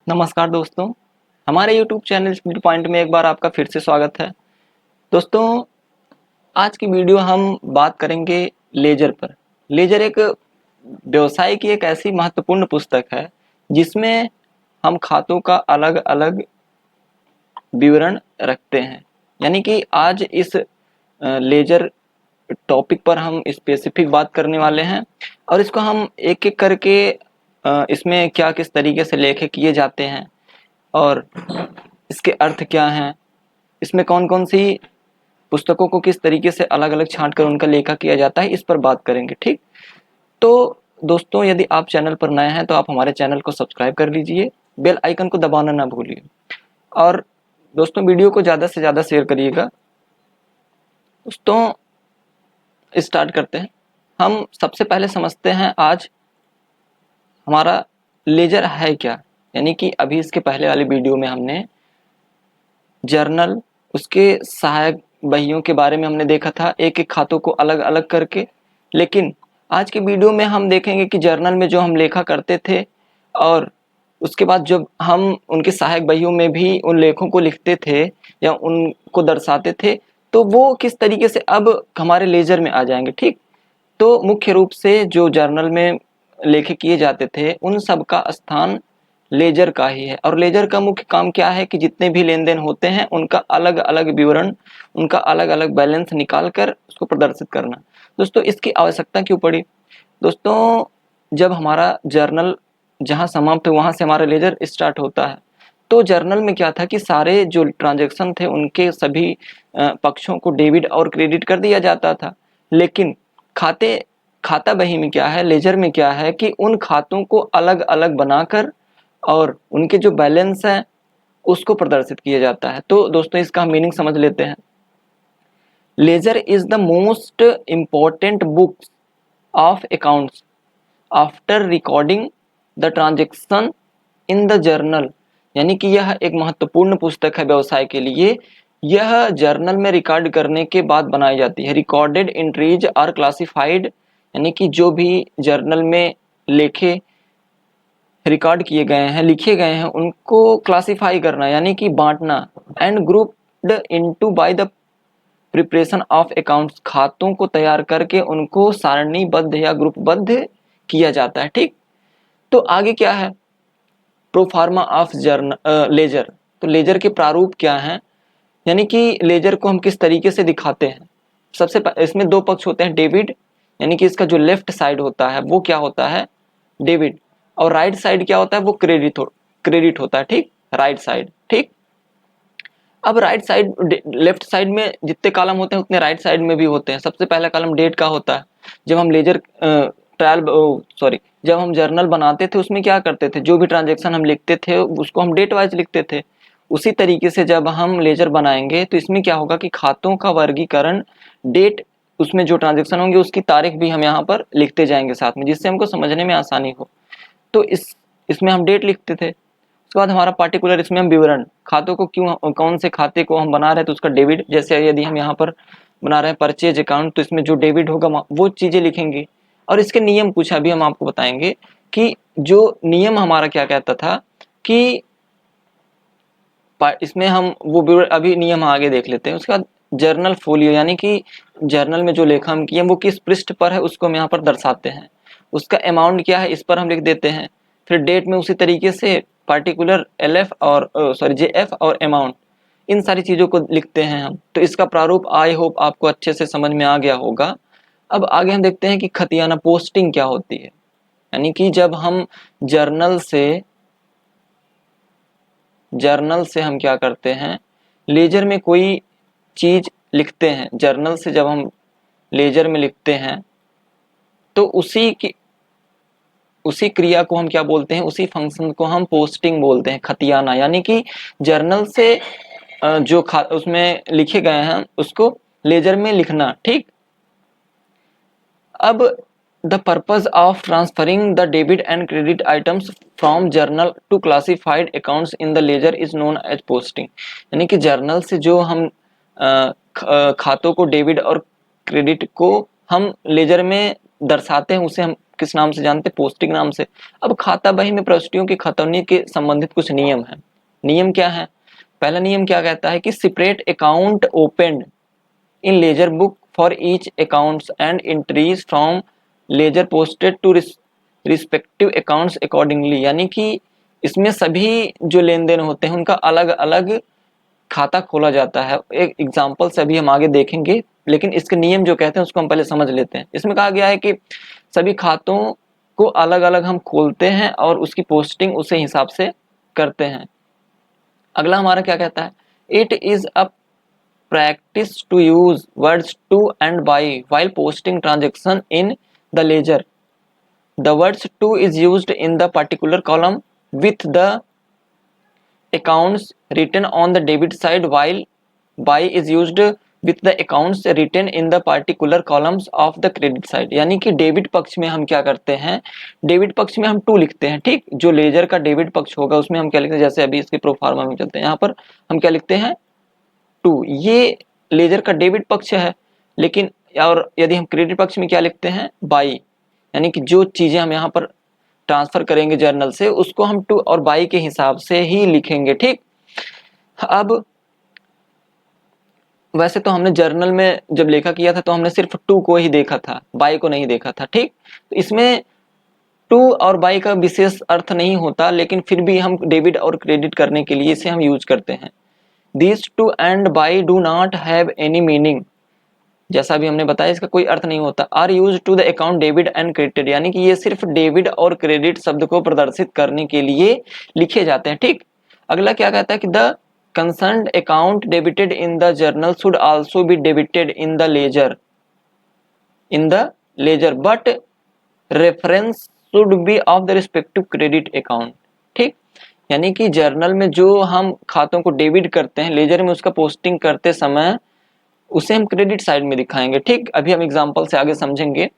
नमस्कार दोस्तों, हमारे YouTube चैनल स्पीड पॉइंट में एक बार आपका फिर से स्वागत है। दोस्तों, आज की वीडियो हम बात करेंगे लेजर पर। लेजर एक व्यवसाय की एक ऐसी महत्वपूर्ण पुस्तक है जिसमें हम खातों का अलग-अलग विवरण रखते हैं। यानी कि आज इस लेजर टॉपिक पर हम स्पेसिफिक बात करने वाले हैं और इसको हम एक-एक करके इसमें क्या किस तरीके से लेखे किए जाते हैं और इसके अर्थ क्या हैं, इसमें कौन-कौन सी पुस्तकों को किस तरीके से अलग-अलग छाँट कर उनका लेखा किया जाता है, इस पर बात करेंगे, ठीक? तो दोस्तों, यदि आप चैनल पर नए हैं तो आप हमारे चैनल को सब्सक्राइब कर लीजिए, बेल आइकन को दबाना ना भूलिए और दोस्तों वीडियो को ज़्यादा से ज़्यादा शेयर करिएगा। दोस्तों, स्टार्ट करते हैं। हम सबसे पहले समझते हैं आज हमारा लेजर है क्या? यानी कि अभी इसके पहले वाली वीडियो में हमने जर्नल, उसके सहायक बहियों के बारे में हमने देखा था, एक-एक खातों को अलग-अलग करके। लेकिन आज की वीडियो में हम देखेंगे कि जर्नल में जो हम लेखा करते थे और उसके बाद जब हम उनके सहायक बहियों में भी उन लेखों को लिखते थे या उनको दर्शाते थे, तो वो किस तरीके से अब हमारे लेजर में आ जाएँगे, ठीक? तो मुख्य रूप से जो जर्नल में लेखे किए जाते थे, उन सब का स्थान लेजर का ही है और लेजर का मुख्य काम क्या है कि जितने भी लेन-देन होते हैं, उनका अलग-अलग विवरण, उनका अलग-अलग बैलेंस निकाल कर उसको प्रदर्शित करना। दोस्तों, इसकी आवश्यकता क्यों पड़ी? दोस्तों, जब हमारा जर्नल जहाँ समाप्त है, वहाँ से हमारा लेजर स्टार्ट होता है। तो जर्नल में क्या था कि सारे जो ट्रांज़ैक्शन थे, उनके सभी पक्षों को डेबिट और क्रेडिट कर दिया जाता था। लेकिन खाता बही में क्या है, लेजर में क्या है कि उन खातों को अलग-अलग बनाकर और उनके जो बैलेंस है उसको प्रदर्शित किया जाता है। तो दोस्तों, इसका हम मीनिंग समझ लेते हैं। Ledger is the most important books of accounts after recording the transaction in the journal. यानी कि यह एक महत्वपूर्ण पुस्तक है व्यवसाय के लिए। यह जर्नल में रिकॉर्ड करने के बाद बनाई जाती है। रिकॉर्डेड एंट्रीज आर क्लासिफाइड, यानी कि जो भी जर्नल में लेखे रिकॉर्ड किए गए हैं, लिखे गए हैं, उनको क्लासिफाई करना यानी कि बांटना and grouped into by the preparation of accounts. खातों को तैयार करके उनको सारणीबद्ध या ग्रुपबद्ध किया जाता है, ठीक? तो आगे क्या है? Proforma of ledger. तो लेजर के प्रारूप क्या हैं? यानी कि लेजर को हम किस तरीके से दिखाते हैं? इसमें दो पक्ष होते हैं, डेबिट यानी कि इसका जो लेफ्ट साइड होता है वो क्या होता है? डेबिट। और राइट साइड क्या होता है? वो क्रेडिट होता है, ठीक? राइट साइड, ठीक? अब राइट साइड लेफ्ट साइड में जितने कॉलम होते हैं उतने राइट साइड में भी होते हैं। सबसे पहला कॉलम डेट का होता है। जब हम जब हम जर्नल बनाते थे उसमें क्या करते थे, जो भी ट्रांजेक्शन हम लिखते थे उसको हम डेट वाइज लिखते थे। उसी तरीके से जब हम लेजर बनाएंगे तो इसमें क्या होगा कि खातों का वर्गीकरण डेट, उसमें जो ट्रांजेक्शन होंगे उसकी तारीख भी हम यहाँ पर लिखते जाएंगे साथ में, जिससे हमको समझने में आसानी हो। तो इसमें हम डेट लिखते थे। उसके बाद हमारा पार्टिकुलर इसमें हम विवरण, खातों को क्यों, कौन से खाते को हम बना रहे हैं तो उसका डेबिट, जैसे यदि हम यहाँ पर बना रहे हैं परचेज अकाउंट तो इसमें जो डेबिट होगा वो चीजें लिखेंगे। और इसके नियम कुछ अभी हम आपको बताएंगे कि जो नियम हमारा क्या कहता था कि इसमें हम वो अभी नियम आगे देख लेते हैं। उसके बाद जर्नल फोलियो, यानी कि जर्नल में जो लेखा हम किए वो किस पृष्ठ पर है उसको हम यहाँ पर दर्शाते हैं। उसका अमाउंट क्या है इस पर हम लिख देते हैं। फिर डेट में उसी तरीके से पार्टिकुलर JF और अमाउंट, इन सारी चीज़ों को लिखते हैं हम। तो इसका प्रारूप आई होप आपको अच्छे से समझ में आ गया होगा। अब आगे हम देखते हैं कि खतियाना पोस्टिंग क्या होती है। यानी कि जब हम जर्नल से हम क्या करते हैं, लेजर में कोई चीज लिखते हैं। जर्नल से जब हम लेजर में लिखते हैं तो उसी क्रिया को हम क्या बोलते हैं, उसी फंक्शन को हम पोस्टिंग बोलते हैं, खतियाना। यानी कि जर्नल से जो उसमें लिखे गए हैं उसको लेजर में लिखना, ठीक? अब the purpose of transferring the debit and credit items from journal to classified accounts in the ledger is known as posting. यानी कि जर्नल से जो हम खातों को, डेबिट और क्रेडिट को हम लेजर में दर्शाते हैं, उसे हम किस नाम से जानते हैं? पोस्टिंग नाम से। अब खाता बही में प्रविष्टियों की खतौनी के संबंधित कुछ नियम है। नियम क्या है? पहला नियम क्या कहता है कि separate account opened in ledger book for each accounts and entries from ledger posted to respective accounts accordingly, यानी कि इसमें सभी जो लेन देन होते हैं उनका अलग अलग खाता खोला जाता है। एक एग्जाम्पल से अभी हम आगे देखेंगे, लेकिन इसके नियम जो कहते हैं उसको हम पहले समझ लेते हैं। इसमें कहा गया है कि सभी खातों को अलग अलग हम खोलते हैं और उसकी पोस्टिंग उसी हिसाब से करते हैं। अगला हमारा क्या कहता है? It is a practice to use words to and by while posting transaction in the ledger. The words to is used in the particular column with the accounts written on the debit side, while by is used with the accounts written in the particular columns of the credit side. यानी कि debit पक्ष में हम क्या करते हैं? Debit पक्ष में हम टू लिखते हैं, ठीक। जो लेजर का डेबिट पक्ष होगा उसमें हम क्या लिखते हैं? जैसे अभी इसके प्रोफार्मा में चलते हैं, यहाँ पर हम क्या लिखते हैं? टू। ये लेजर का डेबिट पक्ष है। लेकिन और यदि हम क्रेडिट पक्ष में क्या लिखते हैं? बाई, यानी कि जो चीजें हम यहाँ पर ट्रांसफर करेंगे जर्नल से उसको हम टू और बाई के हिसाब से ही लिखेंगे, ठीक। अब वैसे तो हमने जर्नल में जब लेखा किया था तो हमने सिर्फ टू को ही देखा था, बाई को नहीं देखा था, ठीक। तो इसमें टू और बाई का विशेष अर्थ नहीं होता, लेकिन फिर भी हम डेबिट और क्रेडिट करने के लिए इसे हम यूज करते हैं। These to and by do not have any meaning, जैसा भी हमने बताया इसका कोई अर्थ नहीं होता। Are used to the account debit and credited, यानी कि ये सिर्फ डेबिट और क्रेडिट शब्द को प्रदर्शित करने के लिए लिखे जाते हैं, ठीक। अगला क्या कहता है कि the concerned account debited in the journal should also be debited in the ledger but reference should be of the respective credit account, ठीक। यानी कि जर्नल में जो हम खातों को डेबिट करते हैं लेजर में उसका पोस्टिंग करते समय उसे हम क्रेडिट साइड में दिखाएंगे, ठीक। अभी हम एग्जांपल से आगे समझेंगे।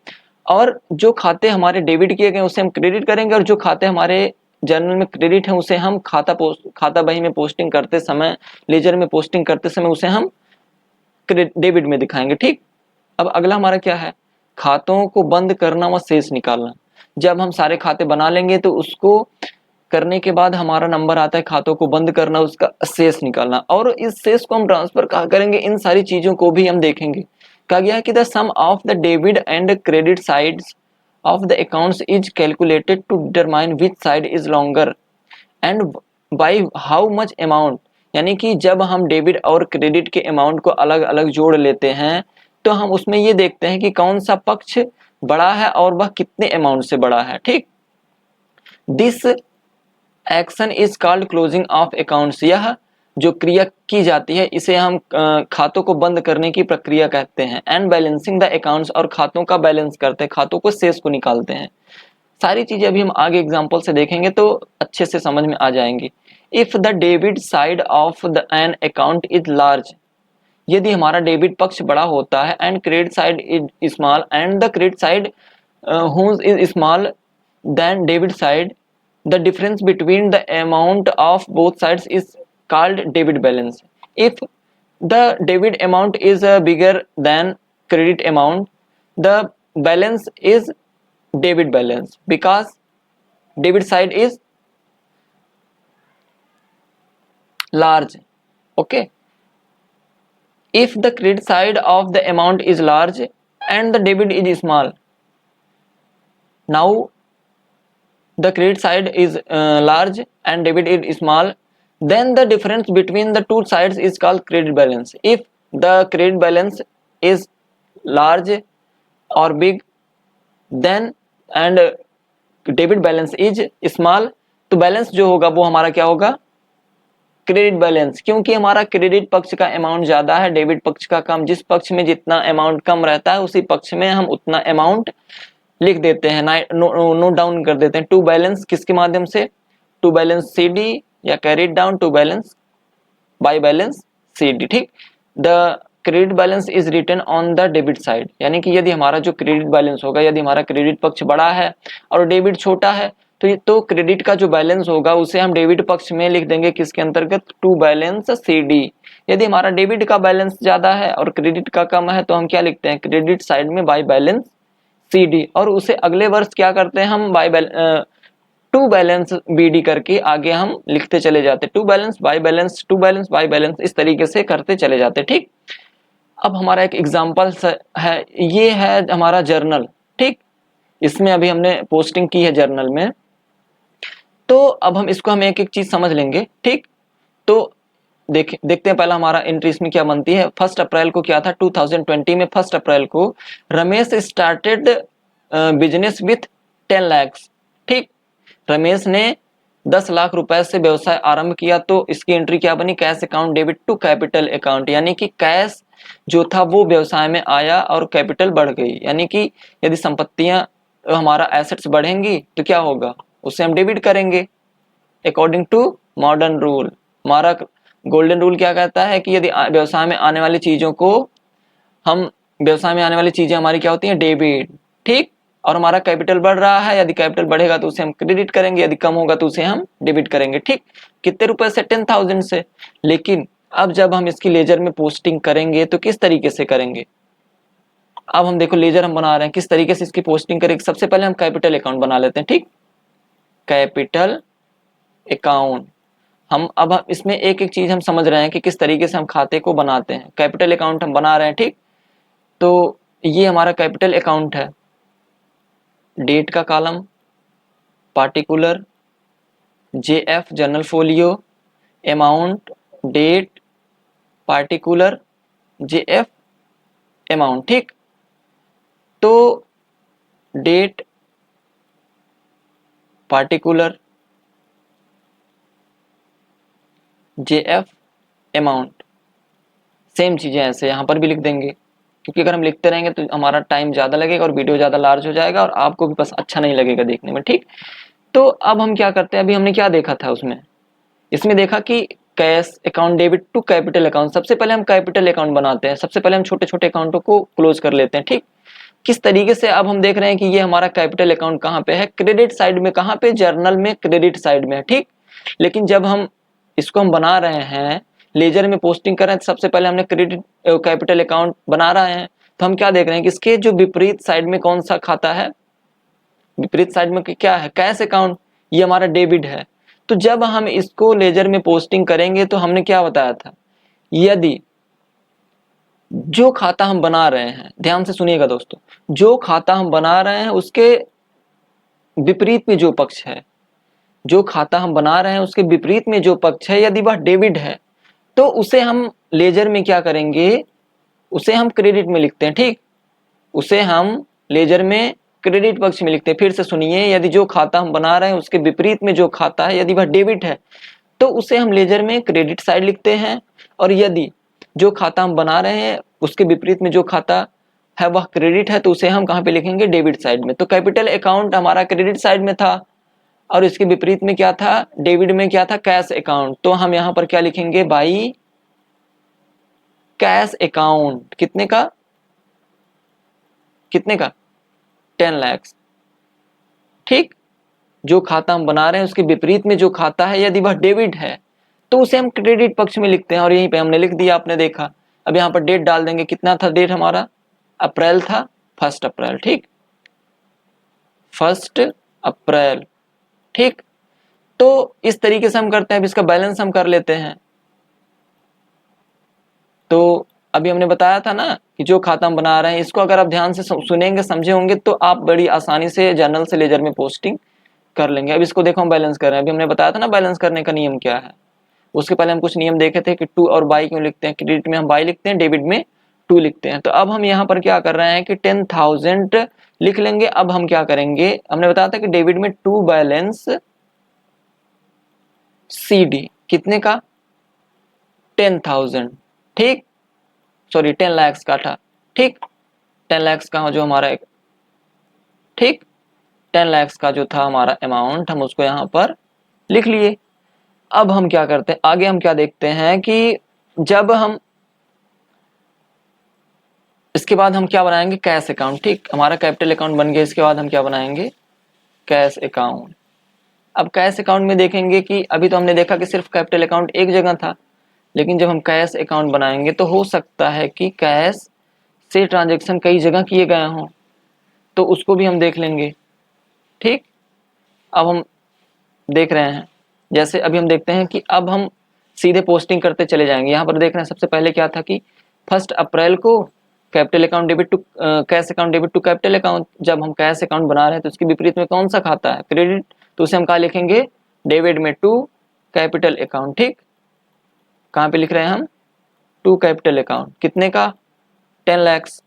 और जो खाते हमारे डेबिट किए गए उसे हम क्रेडिट करेंगे और जो खाते हमारे जर्नल में क्रेडिट है उसे हम खाता बही में पोस्टिंग करते समय, लेजर में पोस्टिंग करते समय उसे हम डेबिट में दिखाएंगे, ठीक। अब अगला हमारा क्या है? खातों को बंद करना व शेष निकालना। जब हम सारे खाते बना लेंगे तो उसको करने के बाद हमारा नंबर आता है खातों को बंद करना, उसका शेष निकालना। और इस शेष को हम ट्रांसफर कहाँ करेंगे? इन सारी चीजों को भी हम देखेंगे। कहा गया है कि the sum of the debit and credit sides of the accounts is calculated to determine which side is longer and by how much amount, यानी कि जब हम डेबिट और क्रेडिट के अमाउंट को अलग अलग जोड़ लेते हैं तो हम उसमें ये देखते हैं कि कौन सा पक्ष बड़ा है और वह कितने अमाउंट से बड़ा है, ठीक। This action is called closing of accounts, यह जो क्रिया की जाती है इसे हम खातों को बंद करने की प्रक्रिया कहते हैं। एंड बैलेंसिंग द अकाउंट्स, और खातों का बैलेंस करते हैं, खातों को शेष को निकालते हैं। सारी चीजें अभी हम आगे एग्जांपल से देखेंगे तो अच्छे से समझ में आ जाएंगी। If the debit side of the an account is large, यदि हमारा डेबिट पक्ष बड़ा होता है, and credit side is small and the credit side whose is small than debit side, the difference between the amount of both sides is called debit balance. If the debit amount is bigger than credit amount, the balance is debit balance because debit side is large, okay. If the credit side of the amount is large and the debit is small, now the credit side is large and debit is small, then the difference between the two sides is called credit balance. If the credit balance is large or big, then and debit balance is small, तो balance जो होगा वो हमारा क्या होगा? Credit balance, क्योंकि हमारा credit पक्ष का अमाउंट ज्यादा है, डेबिट पक्ष का कम। जिस पक्ष में जितना अमाउंट कम रहता है उसी पक्ष में हम उतना अमाउंट लिख देते हैं, नोट डाउन कर देते हैं। टू बैलेंस किसके माध्यम से? टू बैलेंस CD या carried down to balance by balance CD, ठीक। The credit balance is written on the debit side, यानी कि यदि हमारा जो क्रेडिट बैलेंस होगा, यदि हमारा क्रेडिट पक्ष बड़ा है और डेबिट छोटा है तो क्रेडिट का जो बैलेंस होगा उसे हम डेबिट पक्ष में लिख देंगे किसके अंतर्गत? To balance CD। यदि हमारा डेबिट का बैलेंस ज्यादा है और क्रेडिट का कम है तो हम क्या लिखते हैं? क्रेडिट साइड में बाय बैलेंस CD, और उसे अगले वर्ष क्या करते हैं हम टू बैलेंस BD करके आगे हम लिखते चले जाते, to balance by balance, to balance by balance, इस तरीके से करते चले जाते। ठीक, अब हमारा एक एग्जाम्पल है, ये है हमारा जर्नल। ठीक, इसमें अभी हमने पोस्टिंग की है जर्नल में, तो अब हम एक एक चीज समझ लेंगे। ठीक, तो देखते हैं पहला हमारा एंट्री इसमें क्या बनती है। 1 अप्रैल को क्या था, 2020 में 1 अप्रैल को Ramesh started business with 10 lakh. ठीक, रमेश ने 10 लाख रुपए से व्यवसाय आरंभ किया, तो इसकी एंट्री क्या बनी, cash account debit to capital account, यानी कि कैश जो था वो व्यवसाय में आया और कैपिटल बढ़ गई। यानी कि यदि संपत्तियां हमारा एसेट्स बढ़ेंगी तो क्या होगा, उसे हम डेबिट करेंगे अकॉर्डिंग टू मॉडर्न रूल। हमारा गोल्डन रूल क्या कहता है कि यदि व्यवसाय में आने वाली चीजों को हम व्यवसाय में आने वाली चीजें हमारी क्या होती हैं, डेबिट। ठीक, और हमारा कैपिटल बढ़ रहा है, यदि कैपिटल बढ़ेगा तो उसे हम क्रेडिट करेंगे, यदि कम होगा तो उसे हम डेबिट करेंगे। ठीक, कितने रुपए से, 10,000 से। लेकिन अब जब हम इसकी लेजर में पोस्टिंग करेंगे तो किस तरीके से करेंगे, अब हम देखो लेजर हम बना रहे हैं, किस तरीके से इसकी पोस्टिंग करेंगे। सबसे पहले हम कैपिटल अकाउंट बना लेते हैं। ठीक, कैपिटल अकाउंट, हम इसमें एक एक चीज हम समझ रहे हैं कि किस तरीके से हम खाते को बनाते हैं। कैपिटल अकाउंट हम बना रहे हैं। ठीक, तो ये हमारा कैपिटल अकाउंट है, डेट का column, particular, JF general folio, amount, date, particular, JF, amount. ठीक, तो date, particular, JF, amount, same चीजें ऐसे यहाँ पर भी लिख देंगे, क्योंकि अगर हम लिखते रहेंगे तो हमारा टाइम ज्यादा लगेगा और वीडियो ज्यादा लार्ज हो जाएगा और आपको भी बस अच्छा नहीं लगेगा देखने में। ठीक, तो अब हम क्या करते हैं, अभी हमने क्या देखा था उसमें, इसमें देखा कि cash account debit to capital account. सबसे पहले हम कैपिटल अकाउंट बनाते हैं, सबसे पहले हम छोटे छोटे अकाउंटों को क्लोज कर लेते हैं। ठीक, किस तरीके से, अब हम देख रहे हैं कि ये हमारा कैपिटल अकाउंट कहाँ पे है, क्रेडिट साइड में, कहाँ पे, जर्नल में क्रेडिट साइड में है। ठीक, लेकिन जब हम इसको हम बना रहे हैं, लेजर में पोस्टिंग कर रहे हैं, तो सबसे पहले हमने क्रेडिट कैपिटल अकाउंट बना रहे हैं, तो हम क्या देख रहे हैं कि इसके जो विपरीत साइड में कौन सा खाता है, विपरीत साइड में क्या है, कैश अकाउंट, ये हमारा डेबिट है। तो जब हम इसको लेजर में पोस्टिंग करेंगे तो हमने क्या बताया था, यदि जो खाता हम बना रहे हैं, ध्यान से सुनिएगा दोस्तों, जो खाता हम बना रहे हैं उसके विपरीत में जो पक्ष है, जो खाता हम बना रहे हैं उसके विपरीत में जो पक्ष है, यदि वह डेबिट है तो उसे हम लेजर में क्या करेंगे, उसे हम क्रेडिट में लिखते हैं। ठीक, उसे हम लेजर में क्रेडिट पक्ष में लिखते हैं। फिर से सुनिए, यदि जो खाता हम बना रहे हैं उसके विपरीत में जो खाता है, यदि वह डेबिट है तो उसे हम लेजर में क्रेडिट साइड लिखते हैं, और यदि जो खाता हम बना रहे हैं उसके विपरीत में जो खाता है वह क्रेडिट है तो उसे हम कहाँ पे लिखेंगे, डेबिट साइड में। तो कैपिटल अकाउंट हमारा क्रेडिट साइड में था और इसके विपरीत में क्या था, डेबिट में क्या था, कैश अकाउंट। तो हम यहाँ पर क्या लिखेंगे, बाई कैश अकाउंट, कितने का, कितने का, 10 लाख। ठीक, जो खाता हम बना रहे हैं उसके विपरीत में जो खाता है, यदि वह डेबिट है तो उसे हम क्रेडिट पक्ष में लिखते हैं, और यहीं पे हमने लिख दिया, आपने देखा। अब यहाँ पर डेट डाल देंगे, कितना था डेट हमारा, अप्रैल था, 1 अप्रैल। ठीक, 1 अप्रैल। ठीक, तो इस तरीके से हम करते हैं। अब इसका बैलेंस हम कर लेते हैं। तो अभी हमने बताया था ना कि जो खाता हम बना रहे हैं, इसको अगर आप ध्यान से सुनेंगे, समझे होंगे, तो आप बड़ी आसानी से जर्नल से लेजर में पोस्टिंग कर लेंगे। अब इसको देखो हम बैलेंस कर रहे हैं, अभी हमने बताया था ना बैलेंस करने का नियम क्या है। उसके पहले हम कुछ नियम देखे थे कि टू और बाई क्यों लिखते हैं, क्रेडिट में हम बाई लिखते हैं, डेबिट में टू लिखते हैं। तो अब हम यहाँ पर क्या कर रहे हैं कि 10,000 लिख लेंगे। अब हम क्या करेंगे, हमने बताया था कि डेबिट में टू बैलेंस CD, कितने का, 10,000। ठीक, सॉरी 10 लाख का था। ठीक, 10 लाख का जो हमारा एक, ठीक, 10 लाख का जो था हमारा अमाउंट, हम उसको यहाँ पर लिख लिए। अब हम क्या करते हैं, आगे हम क्या देखते हैं कि जब हम इसके बाद हम क्या बनाएंगे, कैश अकाउंट। ठीक, हमारा कैपिटल अकाउंट बन गया, इसके बाद हम क्या बनाएंगे, कैश अकाउंट। अब कैश अकाउंट में देखेंगे कि अभी तो हमने देखा कि सिर्फ कैपिटल अकाउंट एक जगह था, लेकिन जब हम कैश अकाउंट बनाएंगे तो हो सकता है कि कैश से ट्रांजैक्शन कई जगह किए गए हों। तो उसको भी हम देख लेंगे। ठीक, अब हम देख रहे हैं, जैसे अभी हम देखते हैं कि अब हम सीधे पोस्टिंग करते चले जाएंगे। यहाँ पर देख रहे हैं सबसे पहले क्या था कि 1 अप्रैल को capital account debit to cash account debit to capital account. जब हम कैश अकाउंट बना रहे हैं तो उसके विपरीत में कौन सा खाता है, क्रेडिट, तो उसे हम कहाँ लिखेंगे, डेबिट में टू कैपिटल अकाउंट। ठीक, कहाँ पे लिख रहे हैं हम, टू कैपिटल अकाउंट, कितने का, 10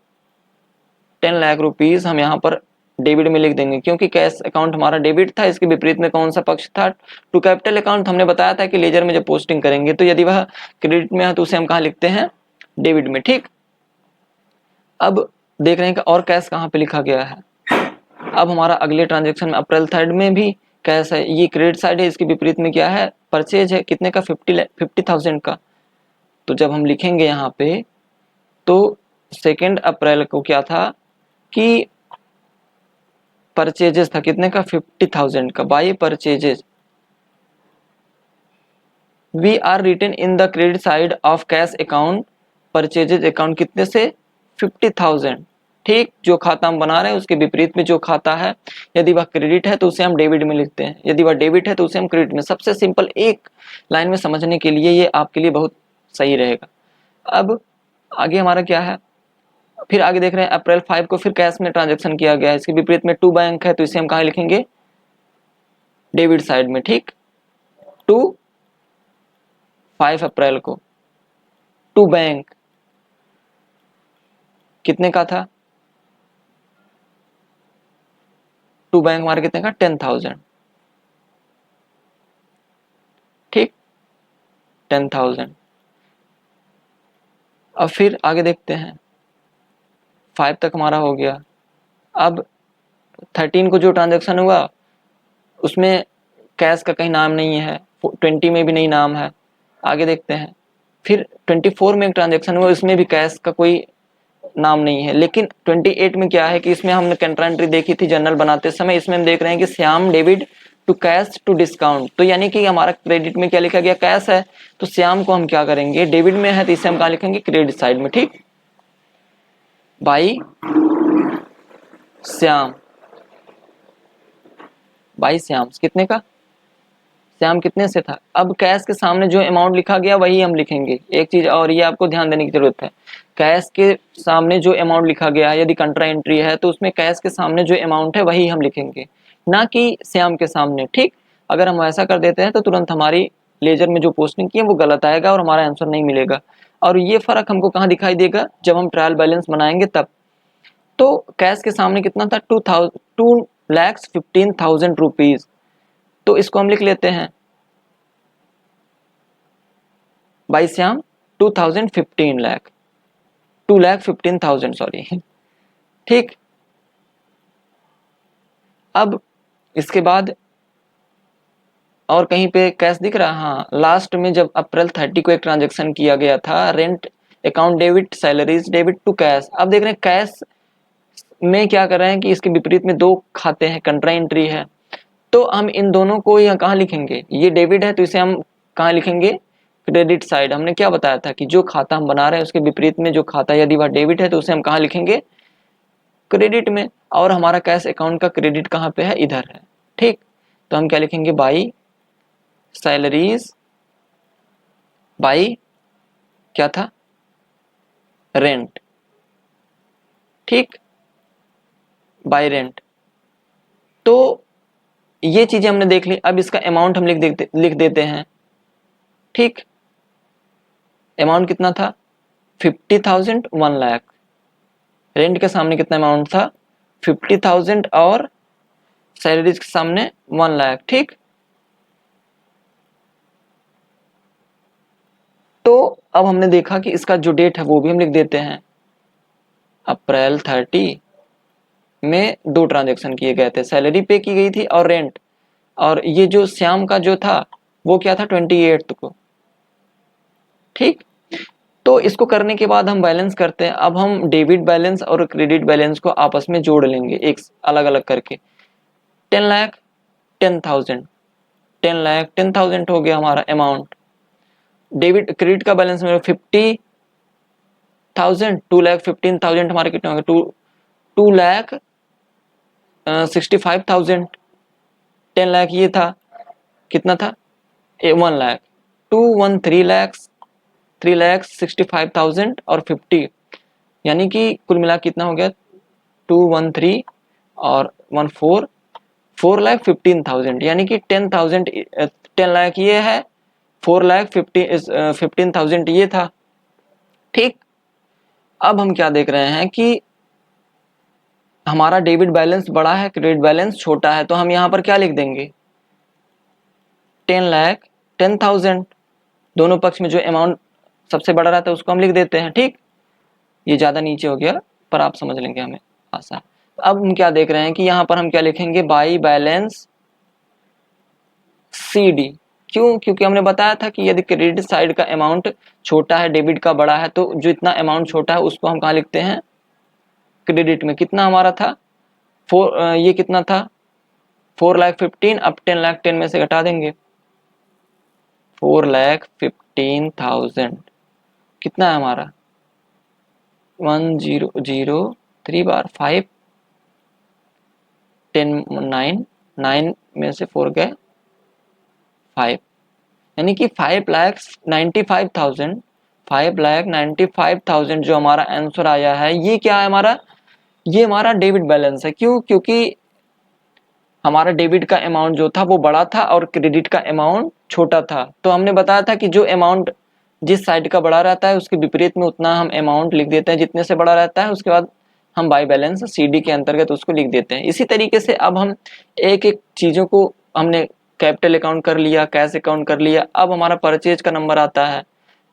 लाख रुपीज हम यहाँ पर डेबिट में लिख देंगे, क्योंकि कैश अकाउंट हमारा डेबिट था। इसके विपरीत में कौन सा पक्ष था, टू कैपिटल अकाउंट। हमने बताया था कि लेजर में जब पोस्टिंग करेंगे तो यदि वह क्रेडिट में है तो उसे हम कहाँ लिखते हैं, डेबिट में। ठीक, अब देख रहे हैं कि और कैश कहाँ पे लिखा गया है। अब हमारा अगले ट्रांजेक्शन में अप्रैल 3 में भी कैश है, ये क्रेडिट साइड है। इसके विपरीत में क्या है, परचेज है, कितने का, 50,000 का। तो जब हम लिखेंगे यहाँ पे तो 2 अप्रैल को क्या था कि परचेजेस था, कितने का, 50,000 का। By purchases we are written in the credit side of cash account purchases account, कितने से, 50,000। ठीक, जो खाता हम बना रहे हैं उसके विपरीत में जो खाता है, यदि वह क्रेडिट है तो उसे हम डेबिट में लिखते हैं, यदि वह डेबिट है तो उसे हम क्रेडिट में। सबसे सिंपल, एक लाइन में समझने के लिए ये आपके लिए बहुत सही रहेगा। अब आगे हमारा क्या है, फिर आगे देख रहे हैं अप्रैल 5 को फिर कैश में ट्रांजेक्शन किया गया है। इसके विपरीत में टू बैंक है तो इसे हम कहाँ लिखेंगे, डेबिट साइड में। ठीक, टू 5 अप्रैल को टू बैंक कितने का था, टू बैंक हमारे कितने का, 10,000। ठीक, 10,000। अब फिर आगे देखते हैं, 5 तक हमारा हो गया। अब 13 को जो ट्रांजेक्शन हुआ उसमें कैश का कहीं नाम नहीं है, 20 में भी नहीं नाम है। आगे देखते हैं, फिर 24 में एक ट्रांजेक्शन हुआ, इसमें भी कैश का कोई नाम नहीं है। लेकिन 28 में क्या है कि इसमें हमने कंट्रा एंट्री देखी थी जनरल बनाते समय, इसमें हम देख रहे हैं कि Shyam debit to cash to discount. तो यानी कि हमारा क्रेडिट में क्या लिखा गया, कैश है, तो श्याम को हम क्या करेंगे, डेबिट में है तो इसे हम कहाँ लिखेंगे, क्रेडिट साइड में। ठीक, बाई श्याम, बाई श्याम कितने का, श्याम कितने से था। अब कैश के सामने जो अमाउंट लिखा गया वही हम लिखेंगे। एक चीज और ये आपको ध्यान देने की जरूरत है, कैश के सामने जो अमाउंट लिखा गया है, यदि कंट्रा एंट्री है तो उसमें कैश के सामने जो अमाउंट है वही हम लिखेंगे, ना कि श्याम के सामने। ठीक, अगर हम ऐसा कर देते हैं तो तुरंत हमारी लेजर में जो पोस्टिंग की है वो गलत आएगा और हमारा आंसर नहीं मिलेगा। और ये फर्क हमको कहाँ दिखाई देगा, जब हम ट्रायल बैलेंस बनाएंगे तब। तो कैश के सामने कितना था, 2,15,000 रुपीज। तो इसको हम लिख लेते हैं बाई श्याम 2,15 लाख, 2,15,000 सॉरी। ठीक, अब इसके बाद और कहीं पे कैश दिख रहा, हाँ, लास्ट में जब अप्रैल 30 को एक ट्रांजेक्शन किया गया था, rent account debit salaries debit to cash. अब देख रहे हैं कैश में क्या कर रहे हैं कि इसके विपरीत में दो खाते हैं, कंट्रा एंट्री है, तो हम इन दोनों को यहाँ कहाँ लिखेंगे, ये डेबिट है तो इसे हम कहाँ लिखेंगे, क्रेडिट साइड। हमने क्या बताया था कि जो खाता हम बना रहे हैं उसके विपरीत में जो खाता यदि वह डेबिट है तो उसे हम कहाँ लिखेंगे, क्रेडिट में। और हमारा कैश अकाउंट का क्रेडिट कहाँ पे है, इधर है। ठीक, तो हम क्या लिखेंगे, बाई सैलरीज, बाई क्या था, रेंट। ठीक, बाई रेंट। तो ये चीजें हमने देख ली। अब इसका अमाउंट हम लिख देते हैं। ठीक, अमाउंट कितना था, 50,000, 1 लाख। रेंट के सामने कितना अमाउंट था, 50,000 और सैलरीज के सामने 1 लाख। ठीक, तो अब हमने देखा कि इसका जो डेट है वो भी हम लिख देते हैं, अप्रैल 30 में दो ट्रांजेक्शन किए गए थे, सैलरी पे की गई थी और रेंट। और ये जो श्याम का जो था वो क्या था, 28 को। ठीक, तो इसको करने के बाद हम बैलेंस करते हैं। अब हम डेबिट बैलेंस और क्रेडिट बैलेंस को आपस में जोड़ लेंगे, एक अलग अलग करके। 10 लाख 10,000, 10 लाख 10,000 हो गया हमारा अमाउंट। डेबिट क्रेडिट का बैलेंस में 50,000, 2,15,000 हमारे कितने होंगे, 2 लाख 65,000, 10 लाख ये था, कितना था 1 लाख, 213 लाख, 3,65,000 और 50, यानी कि कुल मिला कितना हो गया 213 और 14, 4,15,000, यानी कि 10,000, 10 लाख ये है, 4,15,000 ये था। ठीक, अब हम क्या देख रहे हैं कि हमारा डेबिट बैलेंस बड़ा है, क्रेडिट बैलेंस छोटा है, तो हम यहाँ पर क्या लिख देंगे 10 लाख 10,000, दोनों पक्ष में जो अमाउंट सबसे बड़ा रहता है उसको हम लिख देते हैं। ठीक, ये ज़्यादा नीचे हो गया पर आप समझ लेंगे, हमें आसान। अब हम क्या देख रहे हैं कि यहाँ पर हम क्या लिखेंगे बाई बैलेंस CD, क्यों, क्योंकि हमने बताया था कि यदि क्रेडिट साइड का अमाउंट छोटा है, डेबिट का बड़ा है, तो जो इतना अमाउंट छोटा है उसको हम कहाँ लिखते हैं क्रेडिट में। कितना हमारा था ये कितना था 4,15,000, अब 10 लाख 10 में से घटा देंगे 4,15,000, कितना है हमारा 1003 बार 5, 10 9 में से 4 गए 5, यानी कि 5,95,000, 5,95,000 जो हमारा आंसर आया है, ये क्या है हमारा, ये हमारा डेबिट बैलेंस है। क्यों, क्योंकि हमारा डेबिट का अमाउंट जो था वो बड़ा था और क्रेडिट का अमाउंट छोटा था। तो हमने बताया था कि जो अमाउंट जिस साइड का बड़ा रहता है उसके विपरीत में उतना हम अमाउंट लिख देते हैं जितने से बड़ा रहता है, उसके बाद हम बाई बैलेंस CD के अंतर्गत उसको लिख देते हैं। इसी तरीके से अब हम एक एक चीज़ों को हमने कैपिटल अकाउंट कर लिया, कैश अकाउंट कर लिया, अब हमारा परचेज का नंबर आता है,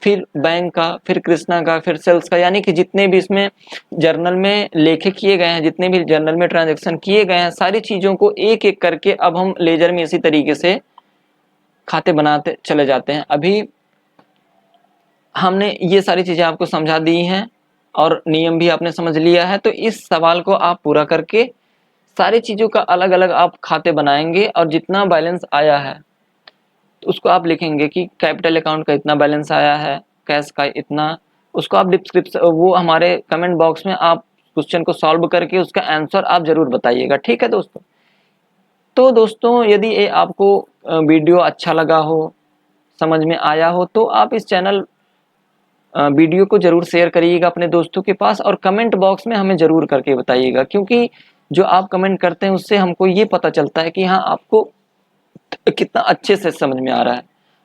फिर बैंक का, फिर कृष्णा का, फिर सेल्स का, यानी कि जितने भी इसमें जर्नल में लेखे किए गए हैं, जितने भी जर्नल में ट्रांजैक्शन किए गए हैं, सारी चीज़ों को एक एक करके अब हम लेजर में इसी तरीके से खाते बनाते चले जाते हैं। अभी हमने ये सारी चीज़ें आपको समझा दी हैं और नियम भी आपने समझ लिया है, तो इस सवाल को आप पूरा करके सारी चीज़ों का अलग अलग आप खाते बनाएंगे और जितना बैलेंस आया है तो उसको आप लिखेंगे कि कैपिटल अकाउंट का इतना बैलेंस आया है, कैश का इतना, उसको आप डिस्क्रिप्शन वो हमारे कमेंट बॉक्स में आप क्वेश्चन को सॉल्व करके उसका आंसर आप जरूर बताइएगा। ठीक है दोस्तों, तो दोस्तों यदि ये आपको वीडियो अच्छा लगा हो, समझ में आया हो, तो आप इस चैनल वीडियो को जरूर शेयर करिएगा अपने दोस्तों के पास और कमेंट बॉक्स में हमें जरूर करके बताइएगा, क्योंकि जो आप कमेंट करते हैं उससे हमको ये पता चलता है कि हाँ आपको कितना अच्छे से समझ में आ रहा है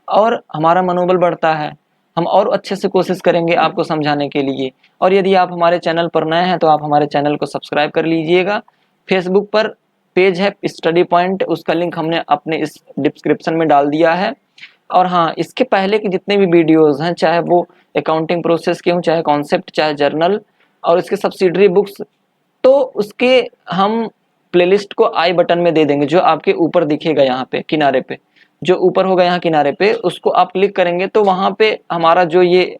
और हमारा मनोबल बढ़ता है, हम और अच्छे से कोशिश करेंगे आपको समझाने के लिए। और यदि आप हमारे चैनल पर नए हैं तो आप हमारे चैनल को सब्सक्राइब कर लीजिएगा। फेसबुक पर पेज है स्टडी पॉइंट, उसका लिंक हमने अपने इस डिस्क्रिप्शन में डाल दिया है। और हाँ, इसके पहले के जितने भी वीडियोस हैं, चाहे वो अकाउंटिंग प्रोसेस के हों, चाहे कॉन्सेप्ट, चाहे जर्नल और इसके सब्सिडरी बुक्स, तो उसके हम प्लेलिस्ट को आई बटन में दे देंगे, जो आपके ऊपर दिखेगा यहाँ पे किनारे पे, जो ऊपर होगा यहाँ किनारे पे, उसको आप क्लिक करेंगे तो वहाँ पे हमारा जो ये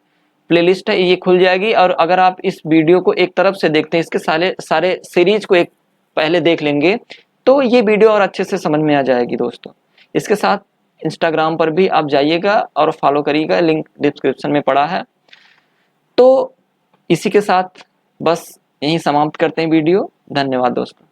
प्लेलिस्ट है ये खुल जाएगी। और अगर आप इस वीडियो को एक तरफ से देखते हैं, इसके सारे सीरीज को एक पहले देख लेंगे, तो ये वीडियो और अच्छे से समझ में आ जाएगी दोस्तों। इसके साथ इंस्टाग्राम पर भी आप जाइएगा और फॉलो करिएगा, लिंक डिस्क्रिप्शन में पड़ा है। तो इसी के साथ बस यहीं समाप्त करते हैं वीडियो। धन्यवाद दोस्तों।